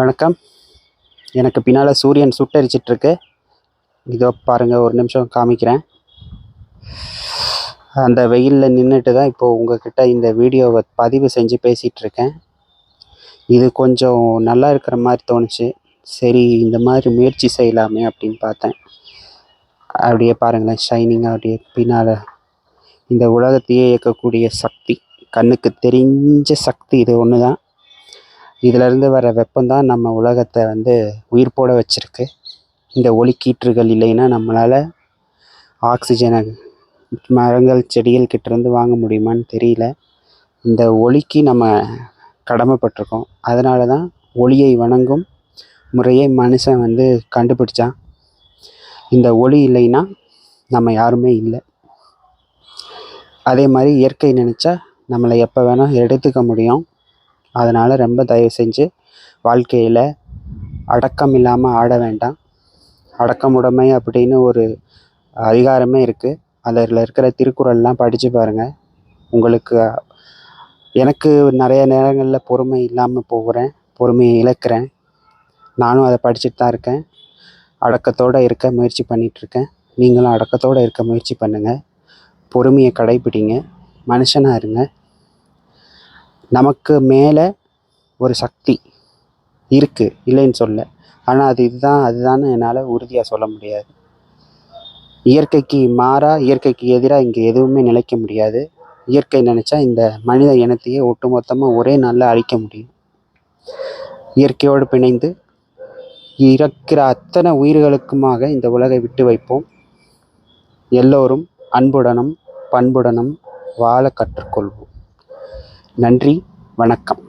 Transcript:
வணக்கம். எனக்கு பின்னால் சூரியன் சுட்டரிச்சிட்ருக்கு. இதோ பாருங்கள், ஒரு நிமிஷம் காமிக்கிறேன். அந்த வெயிலில் நின்றுட்டு தான் இப்போது உங்ககிட்ட இந்த வீடியோவை பதிவு செஞ்சு பேசிகிட்ருக்கேன். இது கொஞ்சம் நல்லா இருக்கிற மாதிரி தோணுச்சு. சரி, இந்த மாதிரி முயற்சி செய்யலாமே அப்படின்னு பார்த்தேன். அப்படியே பாருங்களேன், ஷைனிங்காக அப்படியே பின்னால் இந்த உலகத்தையே இயக்கக்கூடிய சக்தி, கண்ணுக்கு தெரிஞ்ச சக்தி இது ஒன்று தான். இதிலேருந்து வர வெப்பம்தான் நம்ம உலகத்தை உயிர்ப்போட வச்சுருக்கு. இந்த ஒளிக்கீற்றுகள் இல்லைன்னா நம்மளால் ஆக்சிஜனை மரங்கள் செடிகள் கிட்டேருந்து வாங்க முடியுமான்னு தெரியல. இந்த ஒளிக்கு நம்ம கடமைப்பட்டிருக்கோம். அதனால தான் ஒளியை வணங்கும் முறையை மனுஷன் கண்டுபிடிச்சான். இந்த ஒளி இல்லைன்னா நம்ம யாருமே இல்லை. அதே மாதிரி இயற்கை நினச்சா நம்மளை எப்போ வேணால் எடுத்துக்க முடியும். அதனால் ரொம்ப தயவு செஞ்சு வாழ்க்கையில் அடக்கம் இல்லாமல் ஆட வேண்டாம். அடக்கமுடைமை அப்படின்னு ஒரு அதிகாரமே இருக்குது. அதில் இருக்கிற திருக்குறள்லாம் படித்து பாருங்கள். உங்களுக்கு எனக்கு நிறைய நேரங்களில் பொறுமை இல்லாமல் போகிறேன், பொறுமையை இழக்கிறேன். நானும் அதை படிச்சுட்டு தான் இருக்கேன். அடக்கத்தோடு இருக்க முயற்சி பண்ணிகிட்ருக்கேன். நீங்களும் அடக்கத்தோடு இருக்க முயற்சி பண்ணுங்கள். பொறுமையை கடைப்பிடிங்க. மனுஷனாக இருங்க. நமக்கு மேலே ஒரு சக்தி இருக்குது, இல்லைன்னு சொல்ல. ஆனால் அது அதுதான் என்னால் உறுதியாக சொல்ல முடியாது. இயற்கைக்கு மாறாக, இயற்கைக்கு எதிராக இங்கே எதுவுமே நிலைக்க முடியாது. இயற்கை நினச்சா இந்த மனித இனத்தையே ஒட்டுமொத்தமாக ஒரே நாளில் அழிக்க முடியும். இயற்கையோடு பிணைந்து இருக்கிற அத்தனை உயிர்களுக்குமாக இந்த உலகை விட்டு வைப்போம். எல்லோரும் அன்புடனும் பண்புடனும் வாழ கற்றுக்கொள்வோம். நன்றி, வணக்கம்.